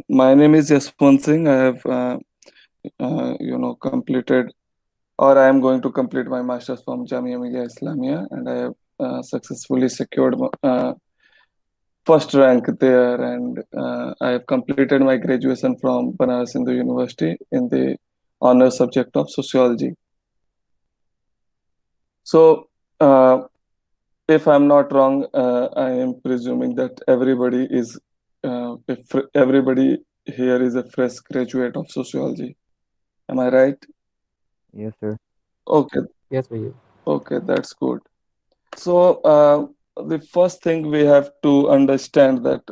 My name is Jaswant Singh. I have, completed, or I am going to complete my master's from Jamia Millia Islamia, and I have successfully secured first rank there, and I have completed my graduation from Banaras Hindu University in the honor subject of sociology. So, if I'm not wrong, I am presuming that if everybody here is a fresh graduate of sociology. Am I right? Yes, sir. Okay, Yes, Bhaiya. okay, that's good. So, the first thing we have to understand that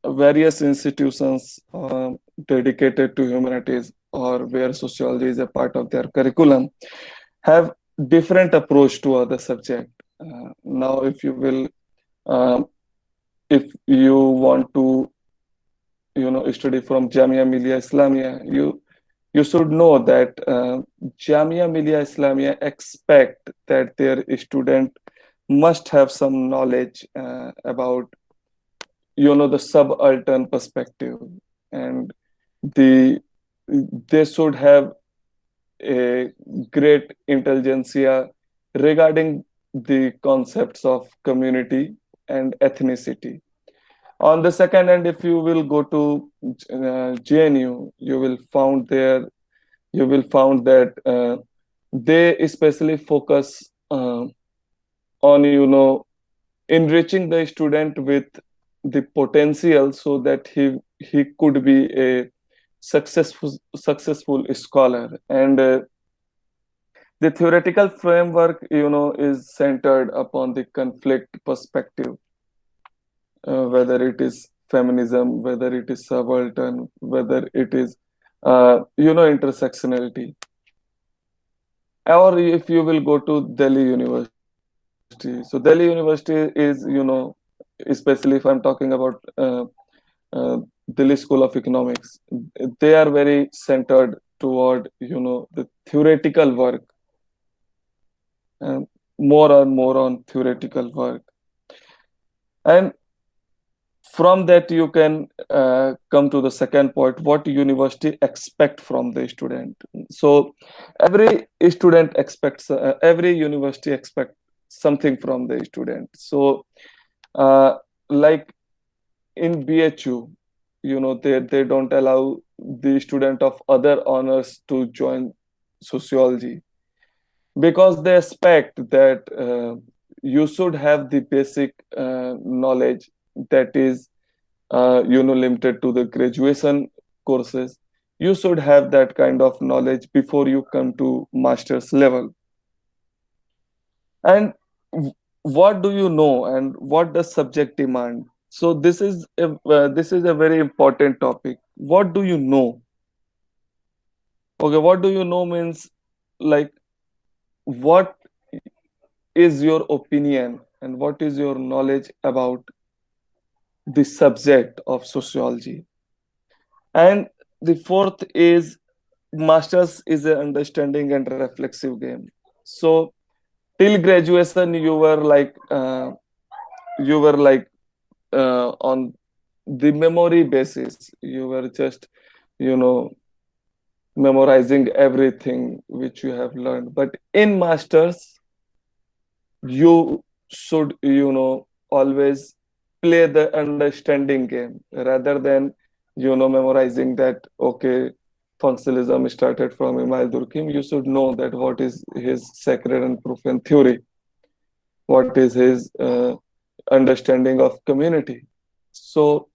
various institutions dedicated to humanities or where sociology is a part of their curriculum have different approach to other subject. Now, um, if you want to, study from Jamia Millia Islamia, you should know that Jamia Millia Islamia expect that their student must have some knowledge about the subaltern perspective, and the they should have a great intelligentsia regarding the concepts of community and ethnicity. On the second hand, if you will go to JNU, you will found that they especially focus on enriching the student with the potential so that he could be a successful scholar. And the theoretical framework is centered upon the conflict perspective, whether it is feminism, whether it is subaltern, whether it is intersectionality. Or if you will go to Delhi University, so Delhi University is, especially if I'm talking about uh, Delhi School of Economics, they are very centered toward the theoretical work, more and more on theoretical work. And from that you can come to the second point, what university expect from the student. So every student expects, every university expect something from the student. So uh, like in BHU, they don't allow the student of other honors to join sociology because they expect that you should have the basic knowledge that is limited to the graduation courses. You should have that kind of knowledge before you come to master's level. And what do you know, and what does subject demand? So this is a very important topic. What do you know? Okay, what do you know means, like, what is your opinion and what is your knowledge about the subject of sociology? And the fourth is, masters is an understanding and reflexive game. So till graduation you were like on the memory basis, you were just you know memorizing everything which you have learned. But in masters, you should always play the understanding game rather than memorizing that, okay, functionalism started from Emile Durkheim. You should know that what is his sacred and profane theory, what is his understanding of community. So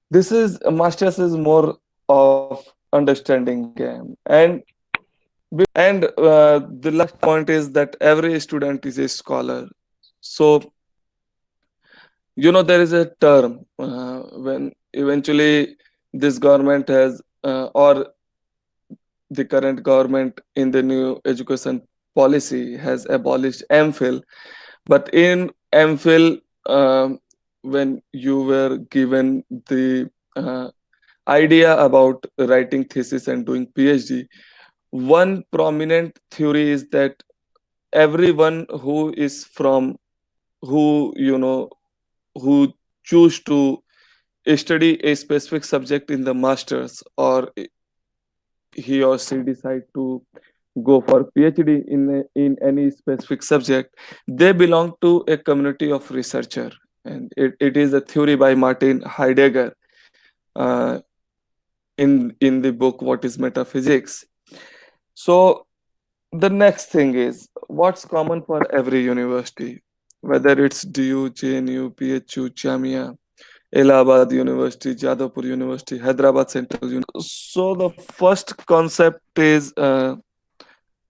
this is masters is more of understanding game. And the last point is that every student is a scholar. So there is a term when eventually this government has, or the current government in the new education policy has abolished MPhil. But in MPhil, when you were given the idea about writing thesis and doing PhD, one prominent theory is that everyone who is from who who choose to study a specific subject in the masters, or he or she decide to go for PhD in any specific subject, they belong to a community of researcher. And it is a theory by Martin Heidegger, uh, in the book What is Metaphysics. So the next thing is what's common for every university, whether it's DU, JNU, PHU, Jamia, Allahabad University, Jadavpur University, Hyderabad Central University. So the first concept is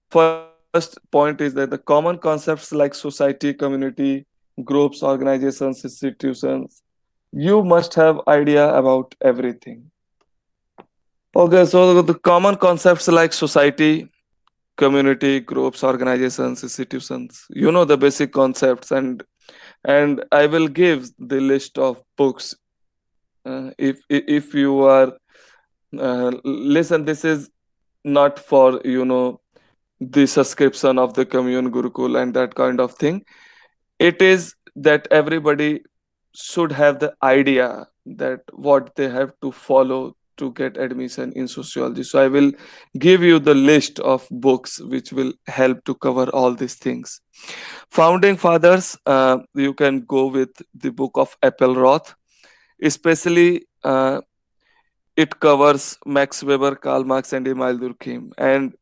first point is that the common concepts like society, community, groups, organizations, institutions, you must have idea about everything. Okay, so the common concepts like society, community, groups, organizations, institutions, you know the basic concepts, and I will give the list of books. If you are listen, this is not for the subscription of the commune gurukul and that kind of thing. It is that everybody should have the idea that what they have to follow to get admission in sociology. So I will give you the list of books which will help to cover all these things. Founding fathers, you can go with the book of Appelroth, especially it covers Max Weber, Karl Marx, and Emile Durkheim. And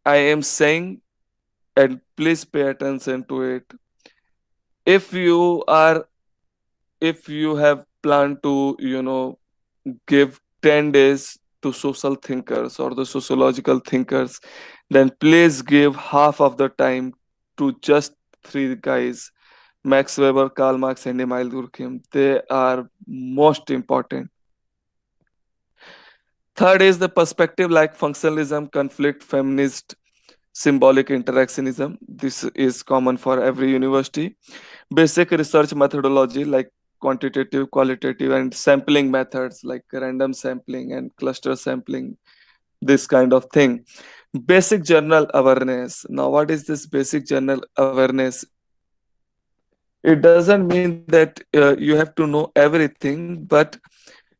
I am saying, and please pay attention to it. If you are, if you have planned to, give 10 days to social thinkers or the sociological thinkers, then please give half of the time to just three guys: Max Weber, Karl Marx, and Emile Durkheim. They are most important. Third is the perspective like functionalism, conflict, feminist, symbolic interactionism. This is common for every university. Basic research methodology like quantitative, qualitative, and sampling methods like random sampling and cluster sampling, this kind of thing. Basic journal awareness. Now, what is this basic journal awareness? It doesn't mean that you have to know everything, but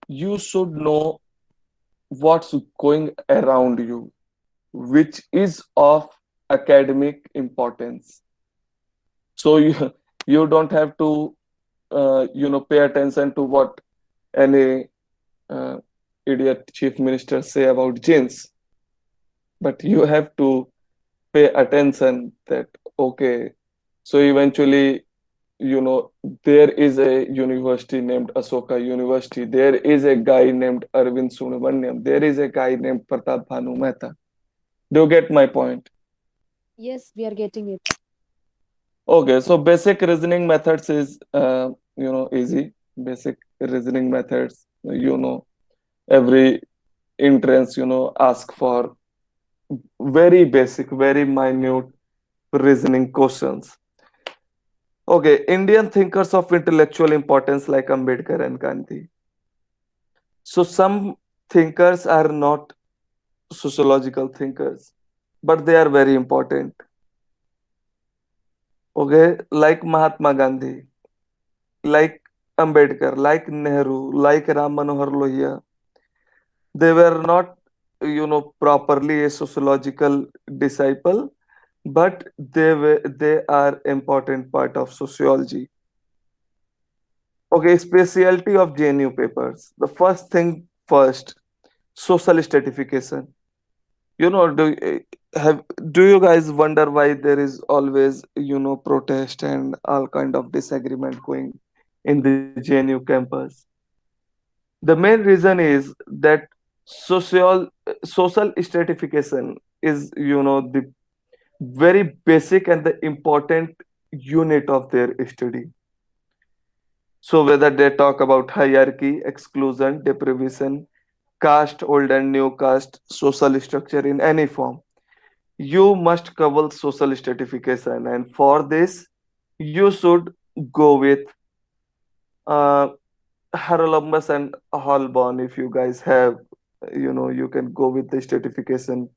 you should know what's going around you, which is of academic importance. So you don't have to pay attention to what any uh, idiot chief minister say about jeans, but you have to pay attention that okay, so eventually, there is a university named Asoka University, there is a guy named Arvind Subramaniam, there is a guy named Pratap Bhanu Mehta. Do you get my point? Yes, we are getting it. Okay, so basic reasoning methods is easy. Basic reasoning methods, every entrance, ask for very basic, very minute reasoning questions. Okay, Indian thinkers of intellectual importance like Ambedkar and Gandhi. So some thinkers are not sociological thinkers, but they are very important. Okay, like Mahatma Gandhi, like Ambedkar, like Nehru, like Ram Manohar Lohia. They were not, properly a sociological disciple, but they are important part of sociology. Okay, specialty of JNU papers. The first thing first, social stratification. You know, have do you guys wonder why there is always protest and all kind of disagreement going in the JNU campus? The main reason is that social stratification is the very basic and the important unit of their study. So whether they talk about hierarchy, exclusion, deprivation, caste, old and new caste, social structure in any form, you must cover social stratification, and for this you should go with uh, Haralambus and Holborn. If you guys have, you can go with the stratification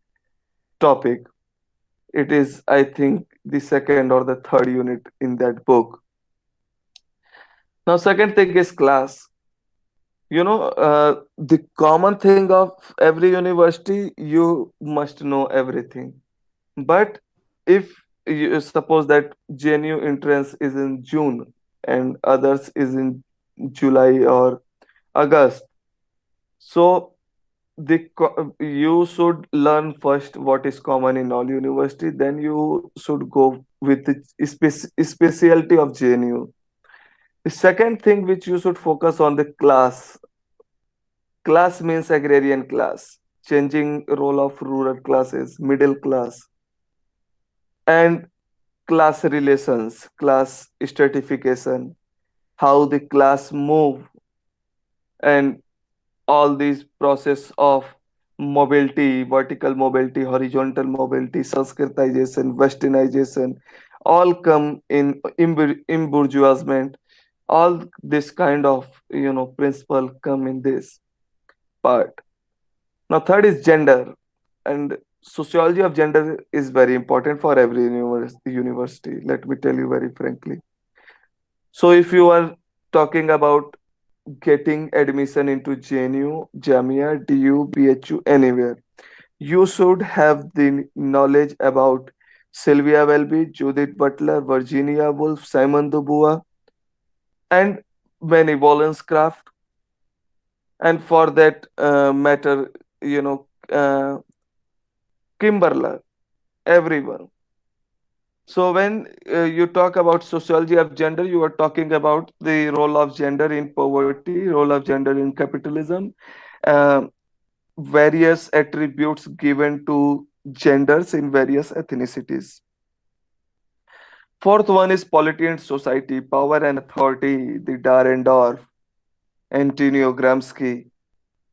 topic. It is, I think, the second or the third unit in that book. Now, second thing is class. The common thing of every university, you must know everything. But if you suppose that JNU entrance is in June and others is in July or August, so you should learn first what is common in all university, then you should go with the specialty of JNU. The second thing which you should focus on the class. Class means agrarian class, changing role of rural classes, middle class, and class relations, class stratification, how the class move, and all these process of mobility, vertical mobility, horizontal mobility, Sanskritization, Westernization, all come in embourgeoisement. All this kind of principle come in this part. Now, third is gender, and sociology of gender is very important for every university. Let me tell you very frankly. So, if you are talking about getting admission into JNU, Jamia, DU, BHU, anywhere, you should have the knowledge about Sylvia Welby, Judith Butler, Virginia Woolf, Simon Dubois, and many Wollstonecraft, and for that matter, Kimberler, everyone. So when you talk about sociology of gender, you are talking about the role of gender in poverty, role of gender in capitalism, uh, various attributes given to genders in various ethnicities. Fourth one is polity and society, power and authority, the Dahrendorf, Antonio Gramsci.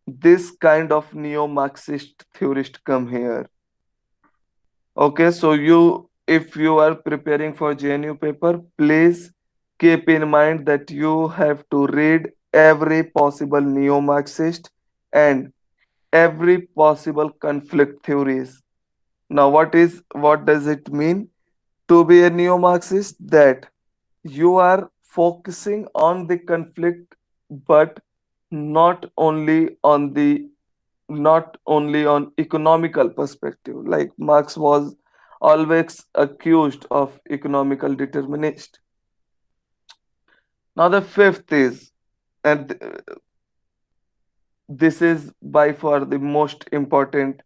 This kind of neo-Marxist theorist come here. Okay, so if you are preparing for JNU paper, please keep in mind that you have to read every possible neo-Marxist and every possible conflict theories. Now, what does it mean to be a neo-Marxist? That you are focusing on the conflict, but not only on the not only on economical perspective. Like Marx was always accused of economical determinist. Now the fifth is, and this is by far the most important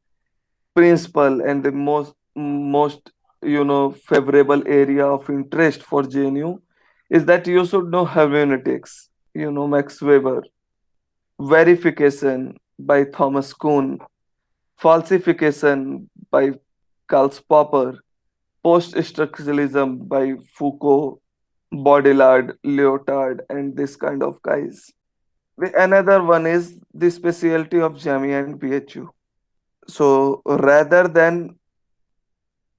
principle and the most favorable area of interest for JNU, is that you should know hermeneutics. Max Weber, verification by Thomas Kuhn, falsification by Karl Popper, post-structuralism by Foucault, Baudrillard, Lyotard, and this kind of guys. Another one is the specialty of Jamia and BHU. So rather than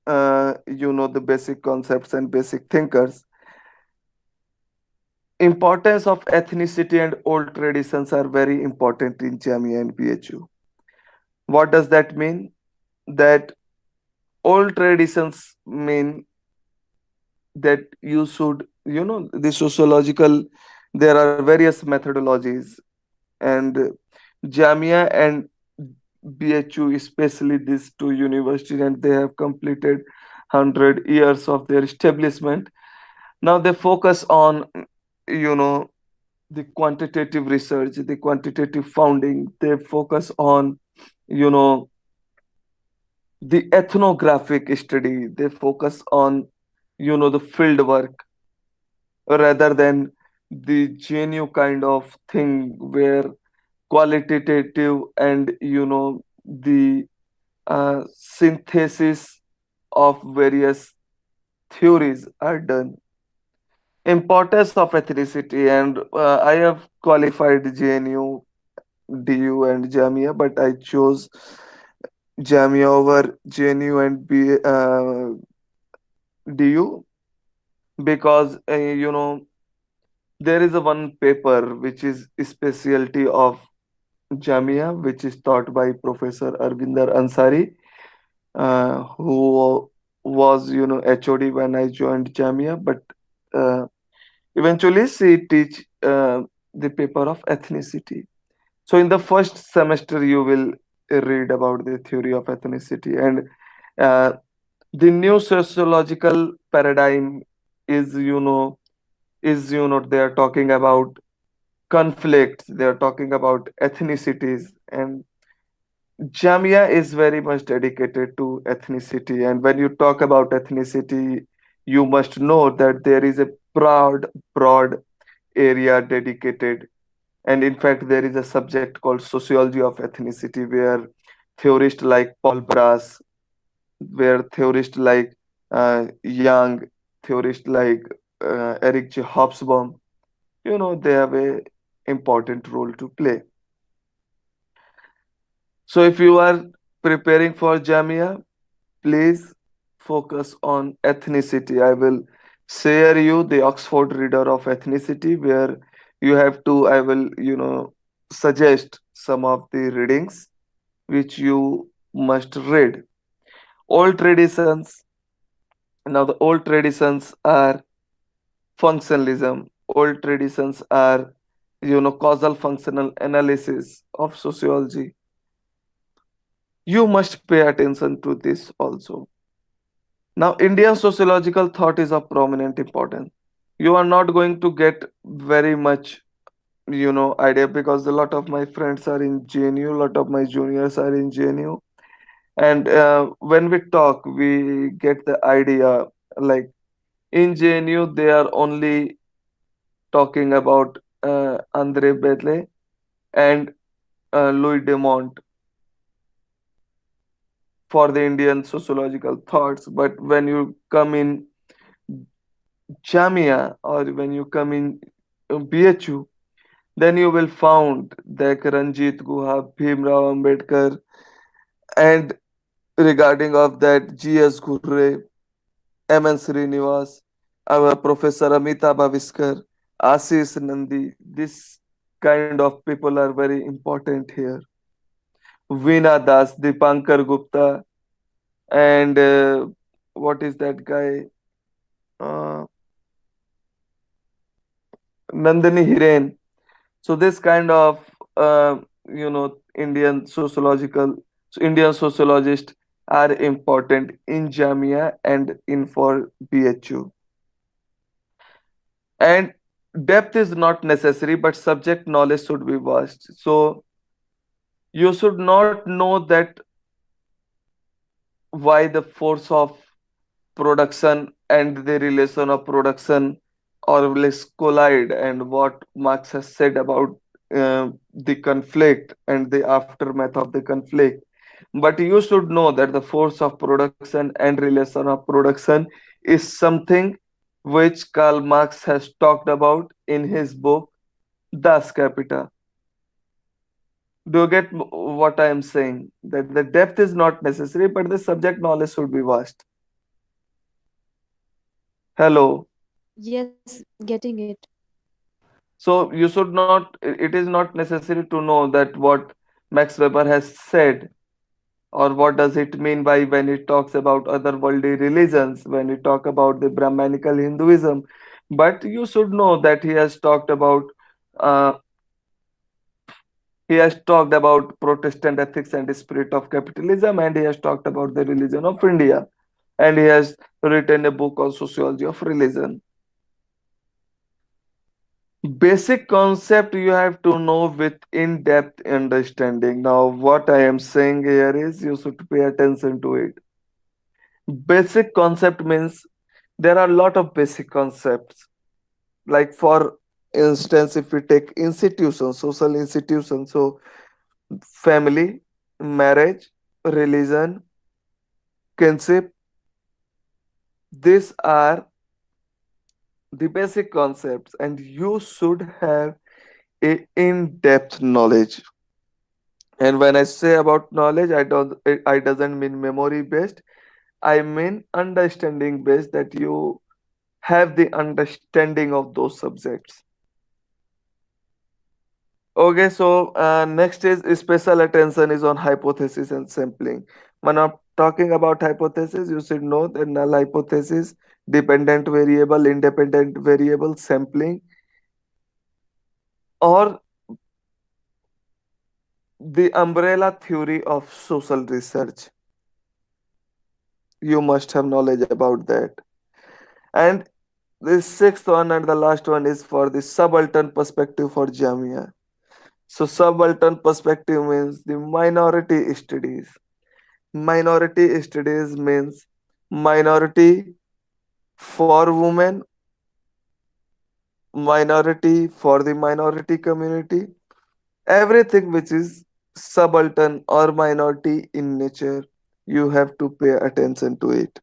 the basic concepts and basic thinkers, importance of ethnicity and old traditions are very important in Jamia and BHU. What does that mean? That old traditions mean that you should, the sociological, there are various methodologies, and Jamia and BHU, especially these two universities, and they have completed 100 years of their establishment. Now they focus on, you know, the quantitative research, the quantitative founding. They focus on, you know, the ethnographic study. They focus on, the field work rather than the genuine kind of thing where qualitative and the synthesis of various theories are done. Importance of ethnicity, and I have qualified JNU, DU, and Jamia, but I chose Jamia over JNU and DU because there is a one paper which is a specialty of Jamia, which is taught by Professor Arvinder Ansari, who was HOD when I joined Jamia, but uh, eventually she teach the paper of ethnicity. So in the first semester, you will read about the theory of ethnicity, and uh, the new sociological paradigm is, they are talking about conflicts, they are talking about ethnicities, and Jamia is very much dedicated to ethnicity. And when you talk about ethnicity, you must know that there is a broad area dedicated. And in fact, there is a subject called sociology of ethnicity, where theorists like Paul Brass, where theorists like Young, theorists like Eric J. Hobsbawm, they have a important role to play. So if you are preparing for Jamia, please focus on ethnicity. I will share you the Oxford Reader of Ethnicity, where I will, suggest some of the readings which you must read. Old traditions. Now, the old traditions are functionalism. Old traditions are, causal functional analysis of sociology. You must pay attention to this also. Now, Indian sociological thought is of prominent importance. You are not going to get very much, idea, because a lot of my friends are in JNU, a lot of my juniors are in JNU, and when we talk, we get the idea, like in JNU they are only talking about Andre Bedle and Louis Demont for the Indian sociological thoughts, but when you come in Jamia, or when you come in BHU, then you will found that Ranjit Guha, Bhimrao Ambedkar, and regarding of that G.S. Ghurre, M.N. Srinivas, our Professor Amita Bhaviskar, Ashish Nandi. This kind of people are very important here. Veena Das, Dipankar Gupta, and what is that guy? Uh, Nandini Hiren. So this kind of Indian sociologists are important in Jamia and in for BHU. And depth is not necessary, but subject knowledge should be vast. So you should not know that why the force of production and the relation of production or less collide, and what Marx has said about the conflict and the aftermath of the conflict. But you should know that the force of production and relation of production is something which Karl Marx has talked about in his book Das Kapital. Do you get what I am saying? That the depth is not necessary, but the subject knowledge should be vast. Hello. Yes, getting it. So you should not, it is not necessary to know that what Max Weber has said, or what does it mean by when it talks about otherworldly religions, when we talk about the Brahmanical Hinduism. But you should know that uh, he has talked about Protestant ethics and the spirit of capitalism, and he has talked about the religion of India, and he has written a book on sociology of religion. Basic concept you have to know with in-depth understanding. Now, what I am saying here is you should pay attention to it. Basic concept means there are a lot of basic concepts. Like for instance, if we take institutions, social institutions, so family, marriage, religion, kinship, these are the basic concepts, and you should have a in-depth knowledge. And when I say about knowledge, I doesn't mean memory based. I mean understanding based, that you have the understanding of those subjects. Okay, so next is special attention is on hypothesis and sampling. When I'm talking about hypothesis, you should know the null hypothesis, dependent variable, independent variable, sampling, or the umbrella theory of social research. You must have knowledge about that. And the sixth one and the last one is for the subaltern perspective for Jamia. So subaltern perspective means the minority studies. Minority studies means minority for women, minority for the minority community, everything which is subaltern or minority in nature, you have to pay attention to it.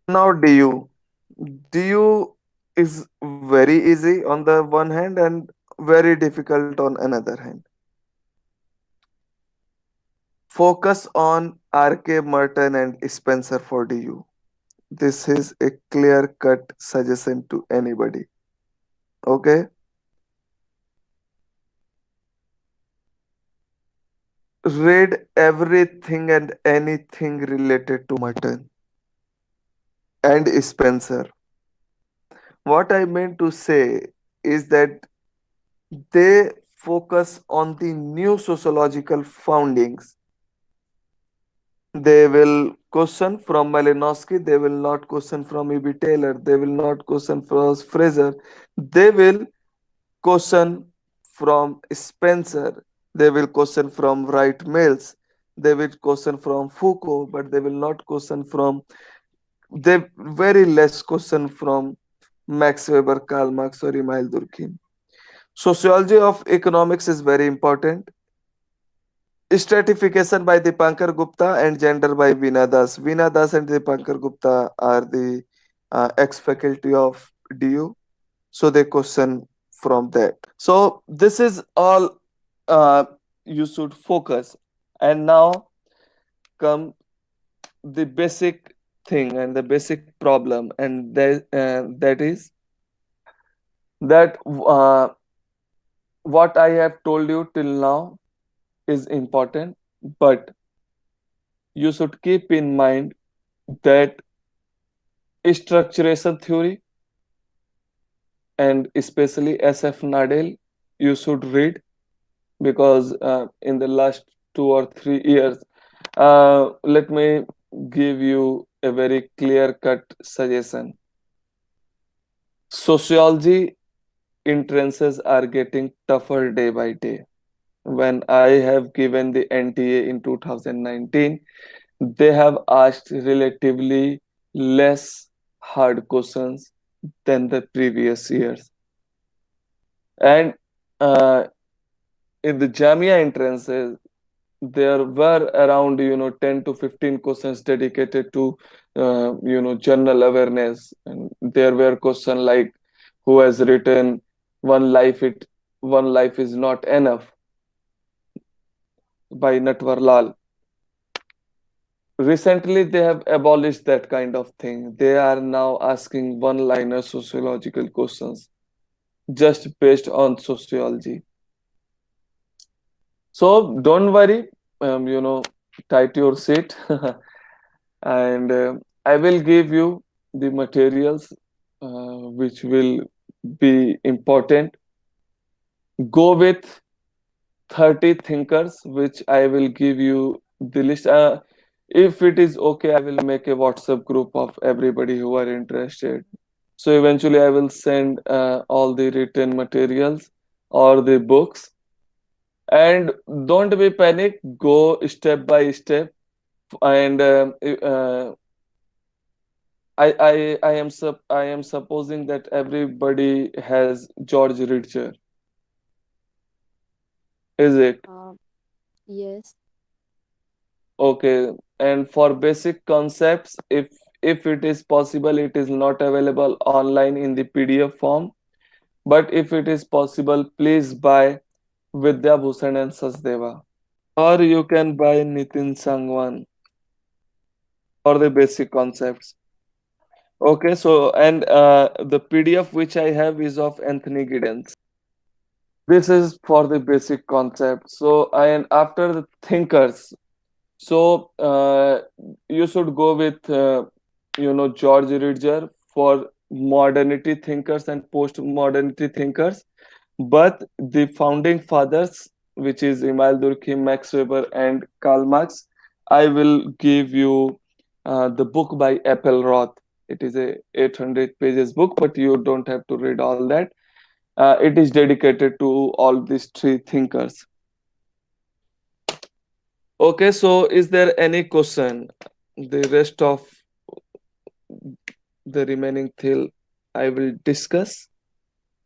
Now, DU is very easy on the one hand and very difficult on another hand. Focus on RK Merton and Spencer for DU. This is a clear cut suggestion to anybody. Okay? Read everything and anything related to Merton and Spencer. What I meant to say is that they focus on the new sociological foundings. They will question from Malinowski, they will not question from E.B. Taylor, they will not question from Fraser, they will question from Spencer, they will question from Wright Mills, they will question from Foucault, but they will not question from, they very less question from Max Weber, Karl Marx, or Emile Durkheim. Sociology of economics is very important. Stratification by Dipankar Gupta and gender by Veena Das. Veena Das and Dipankar Gupta are the ex-faculty of DU, so they question from that. So this is all uh, you should focus. And now come the basic thing and the basic problem, and that is that what I have told you till now is important, but you should keep in mind that structuration theory and especially SF Nadel you should read, because in the last 2 or 3 years, let me give you a very clear cut suggestion. Sociology entrances are getting tougher day by day. When I have given the NTA in 2019, they have asked relatively less hard questions than the previous years. And in the Jamia entrances, there were around 10 to 15 questions dedicated to general awareness, and there were questions like who has written one life is not enough by Natwar Lal. Recently they have abolished that kind of thing. They are now asking one liner sociological questions just based on sociology. So don't worry, tight your seat, and I will give you the materials which will be important. Go with 30 thinkers, which I will give you the list. If it is okay, I will make a WhatsApp group of everybody who are interested. So eventually, I will send all the written materials or the books. And don't be panic. Go step by step. And I am supposing that everybody has George Ritcher. Is it? Yes. Okay. And for basic concepts, if it is possible, it is not available online in the PDF form. But if it is possible, please buy Vidya Bhushan and Sachdeva. Or you can buy Nitin Sangwan for the basic concepts. Okay, so and the PDF which I have is of Anthony Giddens. This is for the basic concept. So and after the thinkers, so you should go with George Ridger for modernity thinkers and post-modernity thinkers. but the founding fathers, which is Emile Durkheim, Max Weber, and Karl Marx, I will give you the book by Appleroth. It is a 800 pages book, but you don't have to read all that. It is dedicated to all these three thinkers. Okay, so is there any question? The rest of the remaining till I will discuss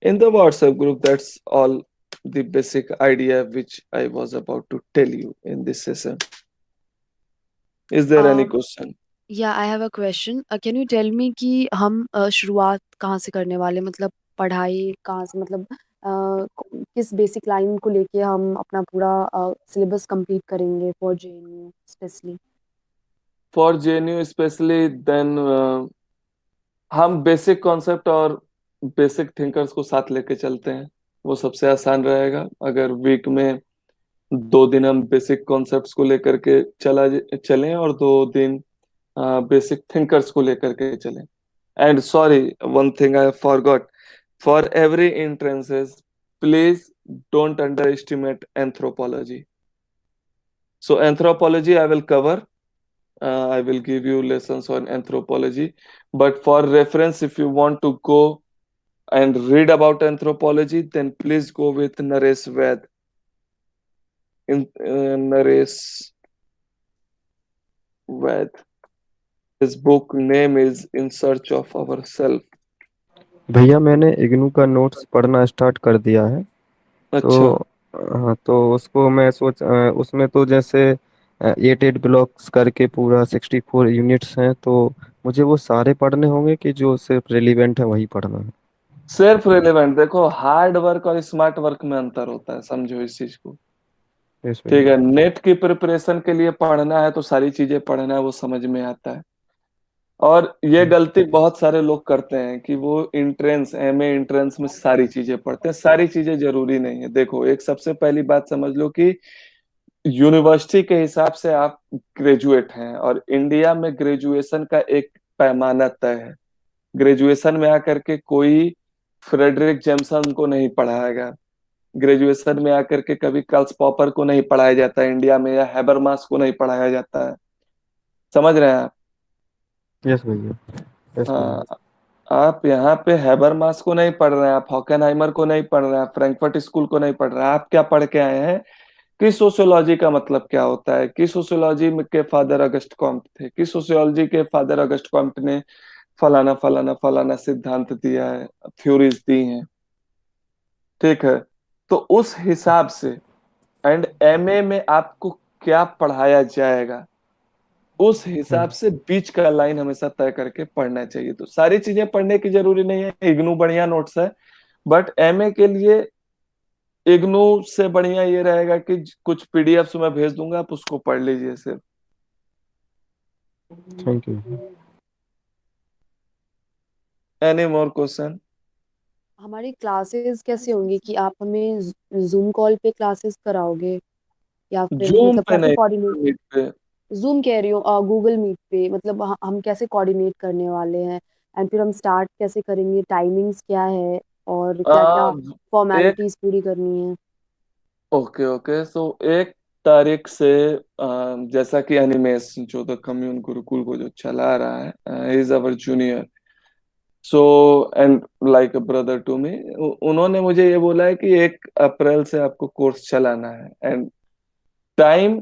in the WhatsApp group. That's all the basic idea which I was about to tell you in this session. Is there any question? या I have a question can you tell me कि हम शुरुआत कहाँ से करने वाले मतलब पढ़ाई कहाँ से मतलब किस बेसिक लाइन को लेके हम अपना पूरा सिलेबस कंप्लीट करेंगे for JNU specially For JNU especially, then हम बेसिक कॉन्सेप्ट और बेसिक थिंकर्स को साथ लेके चलते हैं, वो सबसे आसान रहेगा। अगर वीक में 2 दिन हम बेसिक कॉन्सेप्ट्स को लेकर के चलें और 2 दिन बेसिक थिंकर्स को लेकर के चलें। And sorry, one thing I forgot, for every entrances please don't under estimate anthropology. So anthropology I will cover, I will give you lessons on anthropology. But for reference, if you want to go and read about anthropology, then please go with Naresh Ved. Naresh Ved. His book name is In Search of Ourself. भैया मैंने इग्नू का notes पढ़ना start कर दिया है। तो अच्छा, हाँ, तो उसको मैं उसमें तो जैसे 8 ब्लॉक्स करके पूरा 64 यूनिट्स हैं, तो मुझे वो सारे पढ़ने होंगे कि जो सिर्फ रिलेवेंट है वही पढ़ना है? सिर्फ रिलेवेंट। देखो, हार्ड वर्क और स्मार्ट वर्क में अंतर होता है, समझो इस चीज को। यस ठीक भैया। है, नेट की प्रिपरेशन के लिए पढ़ना है तो सारी चीजें पढ़ना है, वो समझ में आता है। और ये गलती बहुत सारे लोग करते हैं कि वो इंट्रेंस, एमए इंट्रेंस में सारी चीजें पढ़ते हैं। सारी चीजें जरूरी नहीं है। देखो, एक सबसे पहली बात समझ लो कि यूनिवर्सिटी के हिसाब से आप ग्रेजुएट हैं, और इंडिया में ग्रेजुएशन का एक पैमाना तय है। ग्रेजुएशन में आकर के कोई फ्रेडरिक जेम्सन को नहीं पढ़ाएगा। ग्रेजुएशन में आकर के कभी कार्ल पॉपर को नहीं पढ़ाया जाता है इंडिया में, या हैबरमास को नहीं पढ़ाया जाता है। समझ रहे हैं आप? यस भैया। यस भैया। हाँ, आप यहाँ पे हैबरमास को नहीं पढ़ रहे हैं, आप हॉकेनहाइमर को नहीं पढ़ रहे हैं, आप फ्रैंकफर्ट स्कूल को नहीं पढ़ रहे हैं। आप क्या पढ़ के आए हैं कि सोशियोलॉजी का मतलब क्या होता है, कि सोशियोलॉजी के फादर अगस्ट कॉम्ट थे, कि सोशियोलॉजी के फादर अगस्ट कॉम्ट ने फलाना फलाना फलाना सिद्धांत दिया है, थ्योरीज दी हैं। ठीक है, तो उस हिसाब से, एंड एमए में आपको क्या पढ़ाया जाएगा, उस हिसाब से बीच का लाइन हमेशा तय करके पढ़ना चाहिए। तो सारी चीजें पढ़ने की जरूरी नहीं है। इग्नू बढ़िया नोट्स है, बट एमए के लिए इग्नू से बढ़िया ये रहेगा कि कुछ पीडीएफ्स मैं भेज दूंगा, आप उसको पढ़ लीजिए सिर्फ। Thank you. Any more question? हमारी क्लासेस कैसे होंगी कि आप हमें जूम कॉल पे क्लासेस कराओगे या फिर जूम मतलब पे कैसे नहीं, कोऑर्डिनेट मीट पे। जूम कह रही हूँ गूगल मीट पे मतलब हम कैसे कोऑर्डिनेट करने वाले हैं एंड फिर हम स्टार्ट कैसे करेंगे टाइमिंग्स क्या है और क्या क्या एक फॉर्मेलिटीज पूरी करनी है ओके ओके, सो 1 तारीख से जैसा कि एनिमेस जो द कम्यून गुरुकुल को जो चला रहा है, is our junior, so and like a brother to me. उन्होंने मुझे ये बोला है कि 1 अप्रैल से आपको कोर्स चलाना है। एंड टाइम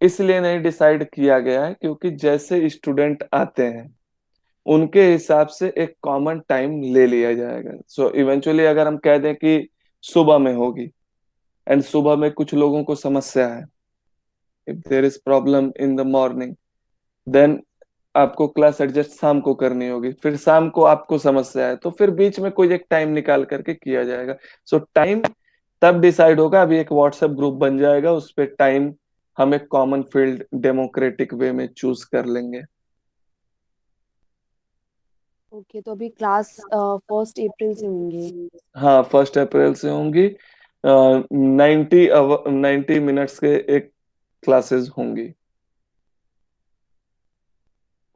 इसलिए नहीं डिसाइड किया गया है क्योंकि जैसे स्टूडेंट आते हैं उनके हिसाब से एक कॉमन टाइम ले लिया जाएगा। सो इवेंचुअली अगर हम कह दें कि सुबह में होगी, एंड सुबह में कुछ लोगों को समस्या है, if there is problem in the morning, then आपको क्लास एडजस्ट शाम को करनी होगी। फिर शाम को आपको समस्या है तो फिर बीच में कोई एक टाइम निकाल करके किया जाएगा। सो टाइम तब डिसाइड होगा। अभी एक व्हाट्सएप ग्रुप बन जाएगा, उस पर टाइम हम एक कॉमन फील्ड डेमोक्रेटिक वे में चूज कर लेंगे। ओके तो अभी क्लास 1 अप्रैल से होंगे हाँ, 1 अप्रैल से होंगी। 90 मिनट्स के एक क्लासेस होंगी।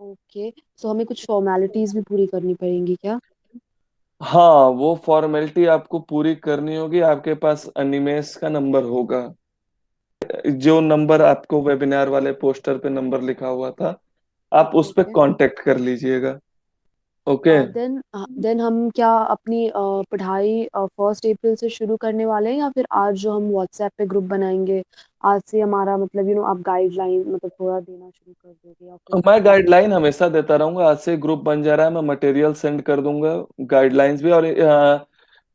ओके सो हमें कुछ फॉर्मेलिटीज भी पूरी करनी पड़ेंगी क्या हाँ, वो फॉर्मेलिटी आपको पूरी करनी होगी। आपके पास अनिमेश का नंबर होगा, जो नंबर आपको वेबिनार वाले पोस्टर पे नंबर लिखा हुआ था, आप उस पे ओके। कांटेक्ट कर लीजिएगा। ओके। देन हम क्या अपनी पढ़ाई 1 अप्रैल से शुरू करने वाले हैं, या फिर आज जो हम व्हाट्सएप पे ग्रुप बनाएंगे आज से हमारा मतलब आप गाइडलाइन मतलब थोड़ा देना शुरू कर दोगे, या फिर मैं कैसे? गाइडलाइन हमेशा देता रहूंगा। आज से ग्रुप बन जा रहा है, मैं मटेरियल सेंड कर दूंगा, गाइडलाइंस भी। और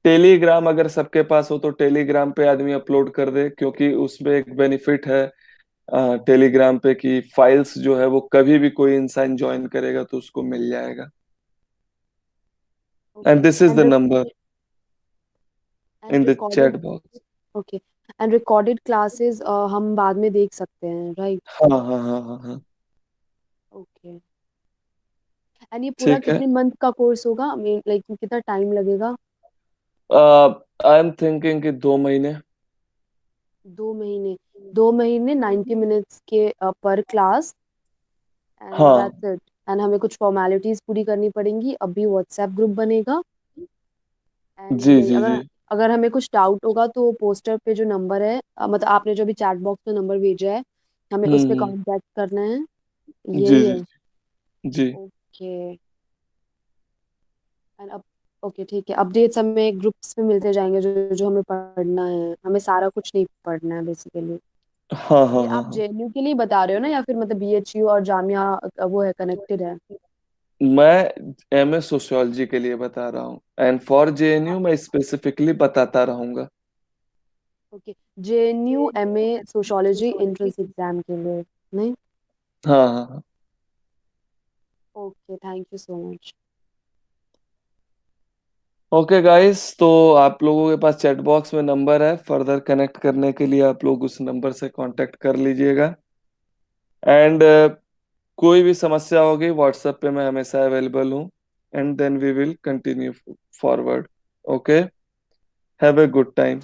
टेलीग्राम अगर सबके पास हो तो टेलीग्राम पे आदमी अपलोड कर दे, क्योंकि उसमें एक बेनिफिट है टेलीग्राम पे कि फाइल्स जो है वो कभी भी कोई इंसान ज्वाइन करेगा तो उसको मिल जाएगा। Okay. And this is the end number in and the chat recorded box. Okay. And recorded classes हम बाद में देख सकते हैं, राइट? हाँ हाँ हाँ हाँ हाँ। ओके। एंड ये पूरा ठीक है। कितने मंथ का कोर्स होगा, लाइक कितना टाइम लगेगा? आई एम थिंकिंग कि 2 महीने। 2 महीने? 2 महीने 90 मिनट्स के पर क्लास, एंड हाँ। That's it? एंड हमें कुछ फॉर्मेलिटीज पूरी करनी पड़ेंगी, अभी व्हाट्सएप ग्रुप बनेगा, एंड जी यही जी अगर जी। अगर हमें कुछ डाउट होगा तो पोस्टर पे जो नंबर है, मतलब आपने जो भी चैट बॉक्स में नंबर भेजा है, हमें उस पे हम्म। कांटेक्ट करना है, जी यही जी है? जी। ओके। एंड अब ओके, ठीक है, अपडेट्स हमें ग्रुप्स में मिलते जाएंगे, जो जो हमें पढ़ना है, हमें सारा कुछ नहीं पढ़ना है बेसिकली। हाँ हाँ ये हाँ आप हाँ। जेएनयू के लिए बता रहे हो ना, या फिर मतलब बीएचयू और जामिया वो है, कनेक्टेड है? मैं एमए सोशियोलॉजी के लिए बता रहा हूँ, एंड फॉर जेएनयू मैं स्पेसिफिकली बताता रहूंगा। Okay. JNU MA sociology entrance exam के लिए, नहीं? हाँ हाँ हाँ। Okay, thank you so much. Okay guys, तो आप लोगों के पास चैट बॉक्स में नंबर है, फर्दर कनेक्ट करने के लिए आप लोग उस नंबर से कांटेक्ट कर लीजिएगा। एंड कोई भी समस्या होगी व्हाट्सएप पे मैं हमेशा अवेलेबल हूँ। And then we will continue forward. Okay. Have a good time.